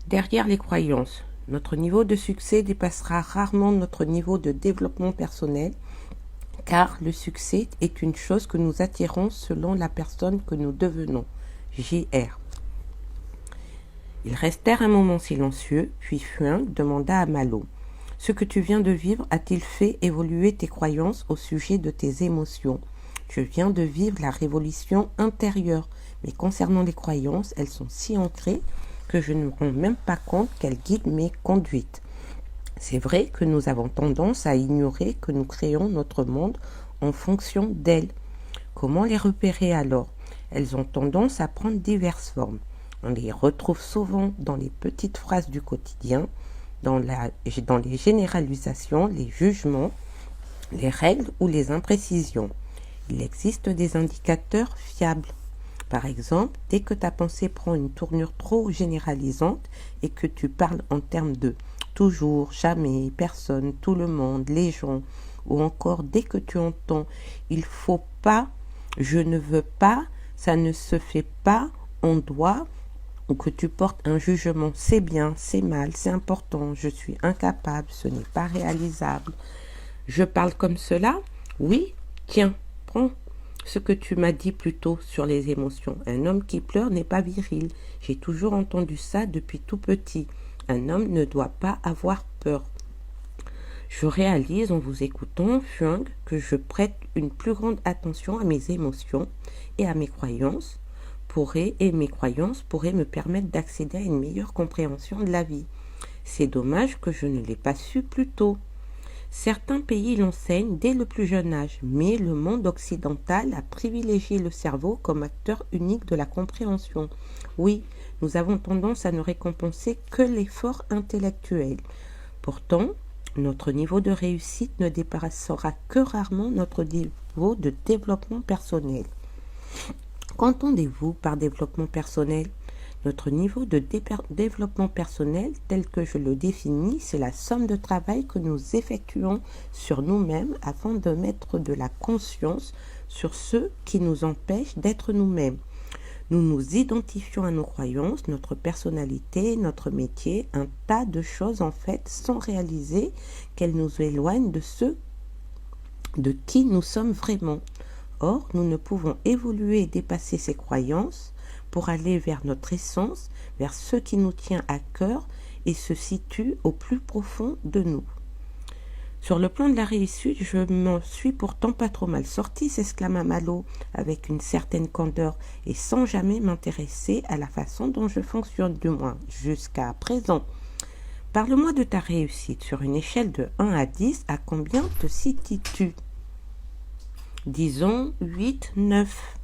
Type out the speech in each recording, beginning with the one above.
Derrière les croyances, notre niveau de succès dépassera rarement notre niveau de développement personnel, car le succès est une chose que nous attirons selon la personne que nous devenons. J.R. Ils restèrent un moment silencieux, puis Fuang demanda à Malo: « Ce que tu viens de vivre a-t-il fait évoluer tes croyances au sujet de tes émotions ? Je viens de vivre la révolution intérieure, mais concernant les croyances, elles sont si ancrées que je ne me rends même pas compte qu'elles guident mes conduites. C'est vrai que nous avons tendance à ignorer que nous créons notre monde en fonction d'elles. Comment les repérer alors ? Elles ont tendance à prendre diverses formes. On les retrouve souvent dans les petites phrases du quotidien, dans les généralisations, les jugements, les règles ou les imprécisions. Il existe des indicateurs fiables. Par exemple, dès que ta pensée prend une tournure trop généralisante et que tu parles en termes de toujours, jamais, personne, tout le monde, les gens, ou encore dès que tu entends il faut pas, je ne veux pas, ça ne se fait pas, on doit, ou que tu portes un jugement c'est bien, c'est mal, c'est important, je suis incapable, ce n'est pas réalisable. Je parle comme cela? Oui, tiens, prends ce que tu m'as dit plus tôt sur les émotions. Un homme qui pleure n'est pas viril. J'ai toujours entendu ça depuis tout petit. Un homme ne doit pas avoir peur. Je réalise en vous écoutant, Fuang, que je prête une plus grande attention à mes émotions et à mes croyances. Mes croyances pourraient me permettre d'accéder à une meilleure compréhension de la vie. C'est dommage que je ne l'ai pas su plus tôt. Certains pays l'enseignent dès le plus jeune âge, mais le monde occidental a privilégié le cerveau comme acteur unique de la compréhension. Oui, nous avons tendance à ne récompenser que l'effort intellectuel. Pourtant, notre niveau de réussite ne dépassera que rarement notre niveau de développement personnel. Qu'entendez-vous par développement personnel ? Notre niveau de développement personnel, tel que je le définis, c'est la somme de travail que nous effectuons sur nous-mêmes afin de mettre de la conscience sur ce qui nous empêche d'être nous-mêmes. Nous nous identifions à nos croyances, notre personnalité, notre métier, un tas de choses en fait, sans réaliser qu'elles nous éloignent de de qui nous sommes vraiment. Or, nous ne pouvons évoluer et dépasser ces croyances pour aller vers notre essence, vers ce qui nous tient à cœur et se situe au plus profond de nous. Sur le plan de la réussite, je m'en suis pourtant pas trop mal sortie, s'exclama Malo avec une certaine candeur et sans jamais m'intéresser à la façon dont je fonctionne, du moins jusqu'à présent. Parle-moi de ta réussite. Sur une échelle de 1 à 10, à combien te situes-tu ? Disons 8, 9.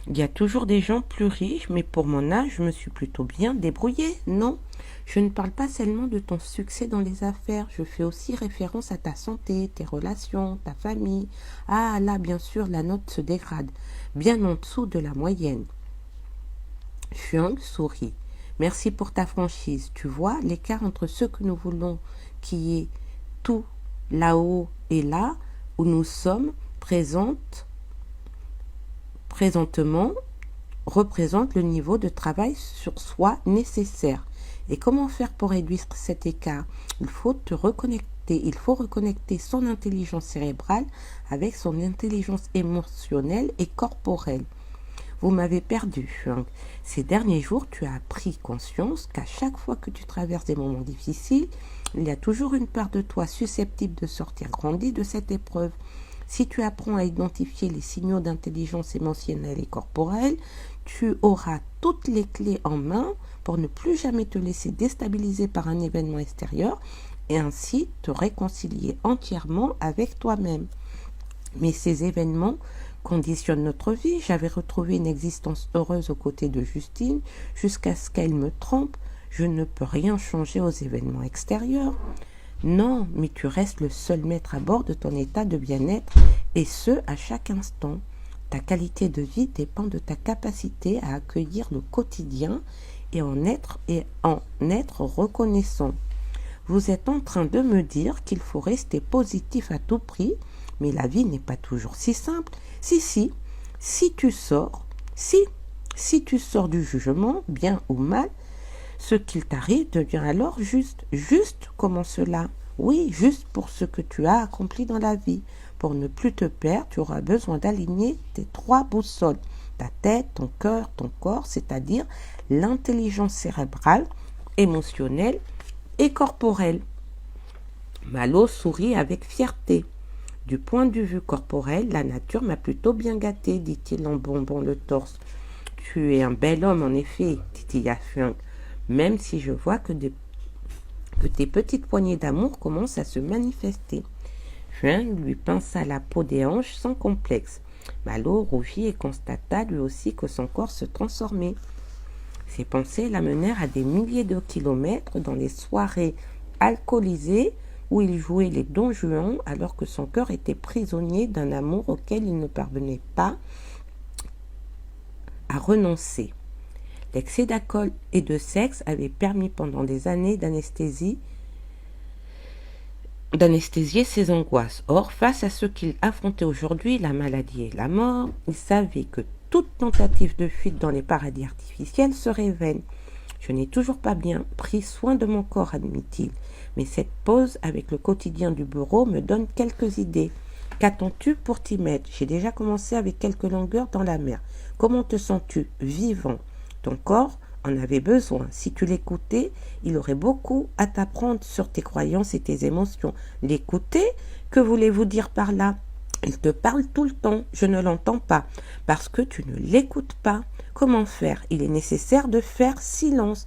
Il y a toujours des gens plus riches, mais pour mon âge, je me suis plutôt bien débrouillée, non ? Je ne parle pas seulement de ton succès dans les affaires, je fais aussi référence à ta santé, tes relations, ta famille. Ah là, bien sûr, la note se dégrade, bien en dessous de la moyenne. Fuang sourit. Merci pour ta franchise. Tu vois, l'écart entre ce que nous voulons, qui est tout là-haut et là, où nous sommes, présentement représente le niveau de travail sur soi nécessaire. Et comment faire pour réduire cet écart ? Il faut reconnecter son intelligence cérébrale avec son intelligence émotionnelle et corporelle. Vous m'avez perdu, Fuang. Ces derniers jours, tu as pris conscience qu'à chaque fois que tu traverses des moments difficiles, il y a toujours une part de toi susceptible de sortir grandi de cette épreuve. Si tu apprends à identifier les signaux d'intelligence émotionnelle et corporelle, tu auras toutes les clés en main pour ne plus jamais te laisser déstabiliser par un événement extérieur et ainsi te réconcilier entièrement avec toi-même. Mais ces événements conditionnent notre vie. J'avais retrouvé une existence heureuse aux côtés de Justine jusqu'à ce qu'elle me trompe. Je ne peux rien changer aux événements extérieurs. Non, mais tu restes le seul maître à bord de ton état de bien-être, et ce, à chaque instant. Ta qualité de vie dépend de ta capacité à accueillir le quotidien et en être reconnaissant. Vous êtes en train de me dire qu'il faut rester positif à tout prix, mais la vie n'est pas toujours si simple. Si tu sors du jugement, bien ou mal, Ce qu'il t'arrive devient alors juste. Juste comment cela? Oui, juste pour ce que tu as accompli dans la vie. Pour ne plus te perdre, tu auras besoin d'aligner tes 3 boussoles. Ta tête, ton cœur, ton corps, c'est-à-dire l'intelligence cérébrale, émotionnelle et corporelle. Malo sourit avec fierté. Du point de vue corporel, la nature m'a plutôt bien gâté, dit-il en bombant le torse. Tu es un bel homme, en effet, titilla Fung, même si je vois que tes petites poignées d'amour commencent à se manifester. Fung lui pinça la peau des hanches sans complexe. Malo rougit et constata lui aussi que son corps se transformait. Ses pensées l'amenèrent à des milliers de kilomètres dans les soirées alcoolisées où il jouait les Don Juan alors que son cœur était prisonnier d'un amour auquel il ne parvenait pas à renoncer. L'excès d'alcool et de sexe avait permis pendant des années d'anesthésier ses angoisses. Or, face à ce qu'il affrontait aujourd'hui, la maladie et la mort, il savait que toute tentative de fuite dans les paradis artificiels serait vaine. Je n'ai toujours pas bien pris soin de mon corps, admit-il, mais cette pause avec le quotidien du bureau me donne quelques idées. Qu'attends-tu pour t'y mettre? J'ai déjà commencé avec quelques longueurs dans la mer. Comment te sens-tu? Vivant. Ton corps en avait besoin. Si tu l'écoutais, il aurait beaucoup à t'apprendre sur tes croyances et tes émotions. L'écouter? Que voulez-vous dire par là? Il te parle tout le temps. Je ne l'entends pas. Parce que tu ne l'écoutes pas. Comment faire? Il est nécessaire de faire silence.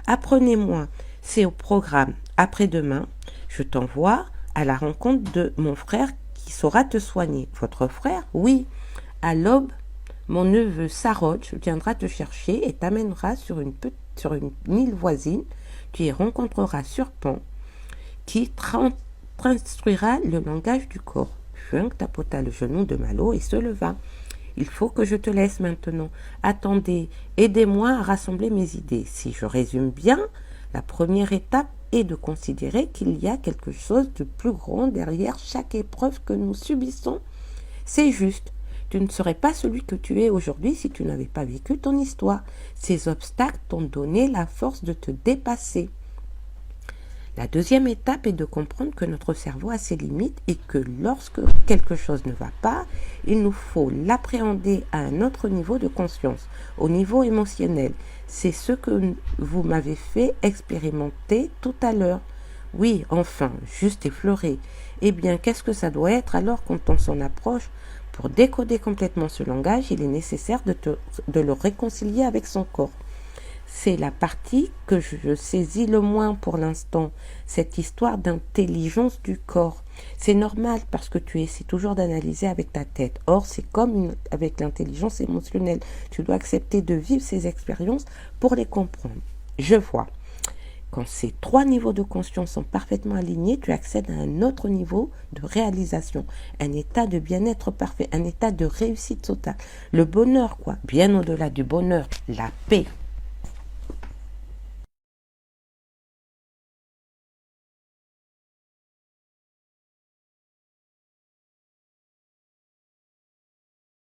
Apprenez-moi. C'est au programme. Après-demain, je t'envoie à la rencontre de mon frère qui saura te soigner. Votre frère? Oui. À l'aube, mon neveu Saroj viendra te chercher et t'amènera sur une île voisine. Tu y rencontreras Serpent qui t'instruira le langage du corps. Fung tapota le genou de Malo et se leva. Il faut que je te laisse maintenant. Attendez, aidez-moi à rassembler mes idées. Si je résume bien, la première étape est de considérer qu'il y a quelque chose de plus grand derrière chaque épreuve que nous subissons. C'est juste. Tu ne serais pas celui que tu es aujourd'hui si tu n'avais pas vécu ton histoire. Ces obstacles t'ont donné la force de te dépasser. La deuxième étape est de comprendre que notre cerveau a ses limites et que lorsque quelque chose ne va pas, il nous faut l'appréhender à un autre niveau de conscience, au niveau émotionnel. C'est ce que vous m'avez fait expérimenter tout à l'heure. Oui, enfin, juste effleuré. Eh bien, qu'est-ce que ça doit être alors quand on s'en approche? Pour décoder complètement ce langage, il est nécessaire de le réconcilier avec son corps. C'est la partie que je saisis le moins pour l'instant, cette histoire d'intelligence du corps. C'est normal parce que tu essaies toujours d'analyser avec ta tête. Or, c'est comme avec l'intelligence émotionnelle. Tu dois accepter de vivre ces expériences pour les comprendre. Je vois. Quand ces 3 niveaux de conscience sont parfaitement alignés, tu accèdes à un autre niveau de réalisation, un état de bien-être parfait, un état de réussite totale. Le bonheur, quoi. Bien au-delà du bonheur, la paix.